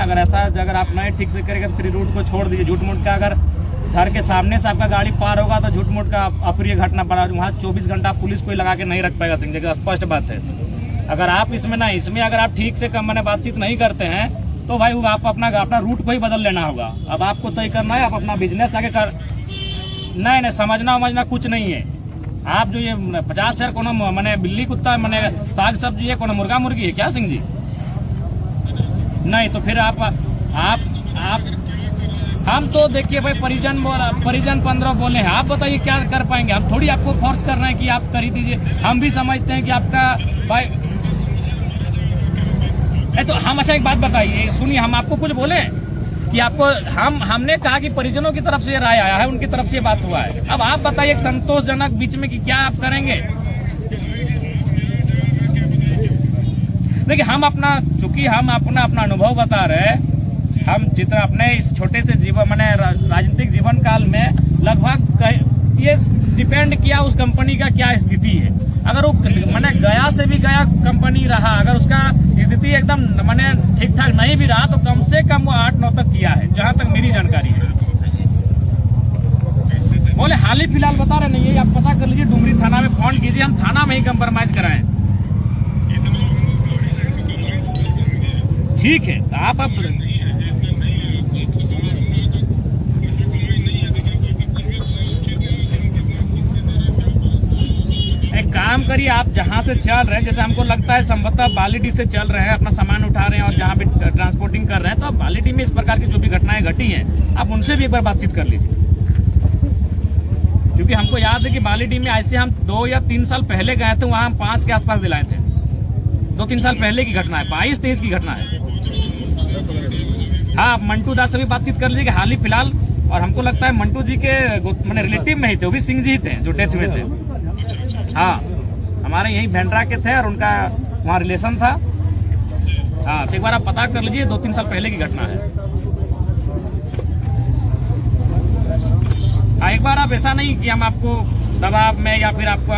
अगर ऐसा अगर आप नहीं ठीक से करेंगे फिर रूट को छोड़ दीजिए। झूठ मूठ का अगर घर के सामने से आपका गाड़ी पार होगा तो झूठ मूठ का अप्रिय घटना पड़ा, वहाँ 24 घंटा पुलिस कोई लगा के नहीं रख पाएगा सिंह जी, स्पष्ट बात है। अगर आप इसमें अगर आप ठीक से मैंने बातचीत नहीं करते हैं तो भाई आप अपना रूट को ही बदल लेना होगा। अब आपको तय करना है, आप अपना बिजनेस आगे कर। नहीं समझना कुछ नहीं है। आप जो ये 50,000 कोनो मैंने बिल्ली कुत्ता मैंने साग सब्जी है, कोनो मुर्गा मुर्गी है क्या सिंह जी? नहीं तो फिर आप हम तो देखिए भाई परिजन 15 बोले हैं, आप बताइए क्या कर पाएंगे? हम थोड़ी आपको फोर्स कर रहे हैं कि आप कर ही दीजिए। हम भी समझते हैं कि आपका भाई तो हम अच्छा एक बात बताइए, सुनिए, हम आपको कुछ बोले कि आपको हमने कहा कि परिजनों की तरफ से ये राय आया है, उनकी तरफ से ये बात हुआ है। अब आप बताइए एक संतोषजनक बीच में कि क्या आप करेंगे? देखिए चूंकि हम अपना अनुभव बता रहे हैं, हम जितना अपने इस छोटे से जीवन मैंने राजनीतिक जीवन काल में लगभग ये डिपेंड किया उस कंपनी का क्या स्थिति है। अगर वो मैंने गया से भी गया कंपनी रहा, अगर उसका स्थिति एकदम मैंने ठीक ठाक नहीं भी रहा तो कम से कम वो 8-9 तक किया है, जहां तक मेरी जानकारी है। बोले हाल ही फिलहाल बता रहे नहीं है, आप पता कर लीजिए, डुमरी थाना में फोन कीजिए, हम थाना में ही कंप्रोमाइज कराएं। ठीक है तो आप काम करिए, आप जहां से चल रहे हैं, जैसे हमको लगता है संभवतः बालीडी से चल रहे हैं, अपना सामान उठा रहे हैं और जहां भी ट्रांसपोर्टिंग कर रहे हैं, तो आप बालीडी में इस प्रकार की जो भी घटनाएं घटी हैं आप उनसे भी एक बार बातचीत कर लीजिए। क्योंकि हमको याद है कि बालीडी में ऐसे हम 2 या 3 साल पहले गए थे, वहां हम 5 के आसपास दिलाए थे। 2-3 साल पहले की घटना है, 22-23 की घटना है। हाँ, मंटू दास से भी बातचीत कर लीजिए हाल ही फिलहाल, और हमको लगता है मंटू जी के मैंने रिलेटिव में ही थे, वो भी सिंह जी ही थे जो डेथ हुए थे। हाँ, हमारे यही भेंडरा के थे और उनका वहाँ रिलेशन था। हाँ, तो एक बार आप पता कर लीजिए, 2-3 साल पहले की घटना है। हाँ, एक बार आप ऐसा नहीं कि हम आपको दबाव में या फिर आपको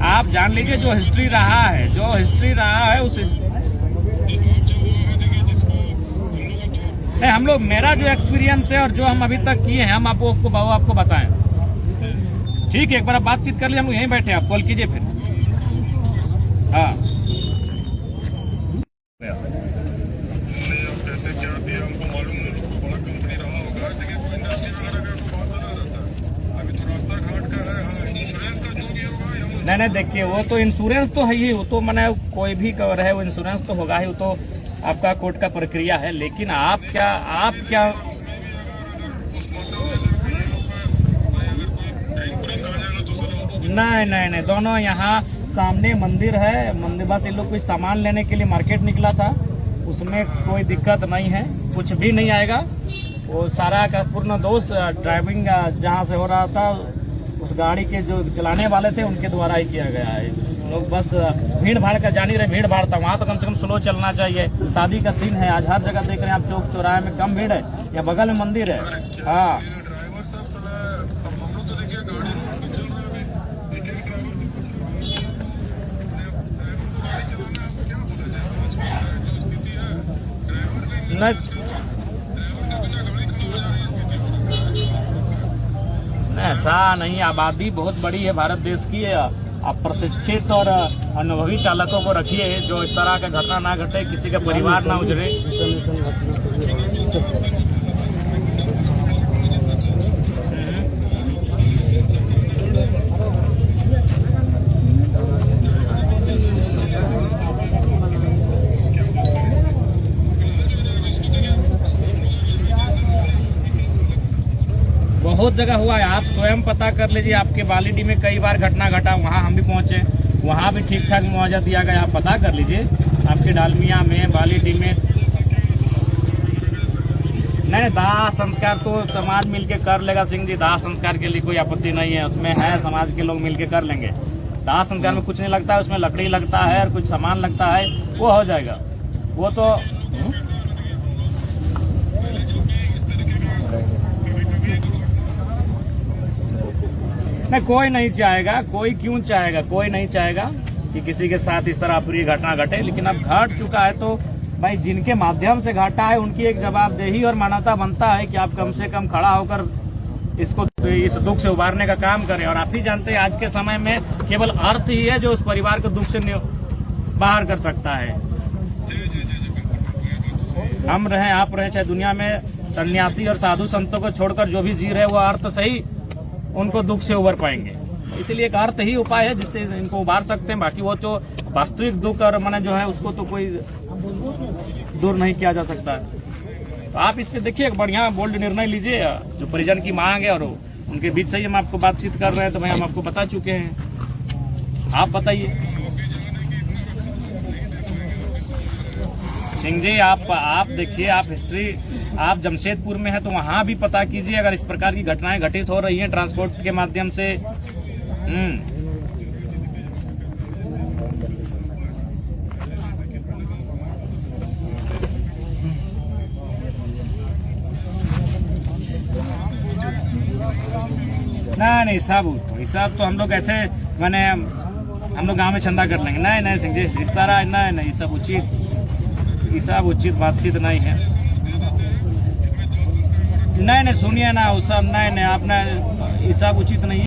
आप जान लीजिए जो हिस्ट्री रहा है उस हम लोग, मेरा जो एक्सपीरियंस है और जो हम अभी तक किए हैं हम आपको बताएं। ठीक है, एक बार आप बातचीत कर लीजिए, हम यहीं बैठे, आप कॉल कीजिए फिर। हाँ, नहीं देखिए, वो तो इंश्योरेंस तो है ही, वो तो मैंने कोई भी कवर है वो इंश्योरेंस तो होगा ही, वो तो आपका कोर्ट का प्रक्रिया है। लेकिन आप क्या नहीं, दोनों यहाँ सामने मंदिर है, मंदिर बस इन लोग कुछ सामान लेने के लिए मार्केट निकला था, उसमें कोई दिक्कत नहीं है, कुछ भी नहीं आएगा। वो सारा का पूर्ण दोष ड्राइविंग जहाँ से हो रहा था उस गाड़ी के जो चलाने वाले थे उनके द्वारा ही किया गया है। लोग बस भीड़ भाड़ का जान ही रहे, भीड़ भाड़ था वहाँ तो कम से कम स्लो चलना चाहिए। शादी का दिन है, आज हर जगह देख रहे हैं आप, चौक चौराहे में कम भीड़ है या बगल में मंदिर है। हाँ, ऐसा नहीं, आबादी बहुत बड़ी है भारत देश की। आप प्रशिक्षित और अनुभवी चालकों को रखिए जो इस तरह का घटना ना घटे, किसी का परिवार ना उजड़े। बहुत जगह हुआ है, आप स्वयं पता कर लीजिए। आपके बालीडी में कई बार घटना घटा, वहाँ हम भी पहुँचे, वहाँ भी ठीक ठाक मुआवजा दिया गया। आप पता कर लीजिए आपके डालमिया में, बालीडी में। नहीं, दाह संस्कार तो समाज मिलके कर लेगा सिंह जी, दाह संस्कार के लिए कोई आपत्ति नहीं है, उसमें है समाज के लोग मिलके कर लेंगे। दाह संस्कार में कुछ नहीं लगता है, उसमें लकड़ी लगता है और कुछ सामान लगता है, वो हो जाएगा। वो तो नहीं, कोई नहीं चाहेगा, कोई क्यों चाहेगा, कोई नहीं चाहेगा कि किसी के साथ इस तरह पूरी घटना घटे। लेकिन अब घट चुका है तो भाई जिनके माध्यम से घाटा है उनकी एक जवाबदेही और मानवता बनता है कि आप कम से कम खड़ा होकर इसको इस दुख से उबारने का काम करें। और आप ही जानते हैं आज के समय में केवल अर्थ ही है जो उस परिवार को दुख से बाहर कर सकता है। हम रहे आप रहे चाहे दुनिया में सन्यासी और साधु संतों को छोड़कर जो भी जी रहे वो अर्थ से ही उनको दुख से उबर पाएंगे। इसलिए एक अर्थ ही उपाय है जिससे इनको उबार सकते हैं। बाकी वो जो वास्तविक दुख और मन जो है उसको तो कोई दूर नहीं किया जा सकता है। तो आप इस पे देखिए एक बढ़िया बोल्ड निर्णय लीजिए। जो परिजन की मांग है और उनके बीच से ही हम आपको बातचीत कर रहे हैं, तो भाई हम आपको बता चुके हैं, आप बताइए। सिंह जी आप देखिए, आप हिस्ट्री, आप जमशेदपुर में है तो वहाँ भी पता कीजिए अगर इस प्रकार की घटनाएं घटित हो रही हैं ट्रांसपोर्ट के माध्यम से। नहीं हिसाब तो हम लोग ऐसे मैंने हम लोग गांव में चंदा कर लेंगे। नहीं सिंह जी, इस तरह नहीं, सब उचित बातचीत नहीं है। नहीं सुनिए ना, वो सब नहीं आपने, ये सब उचित नहीं है।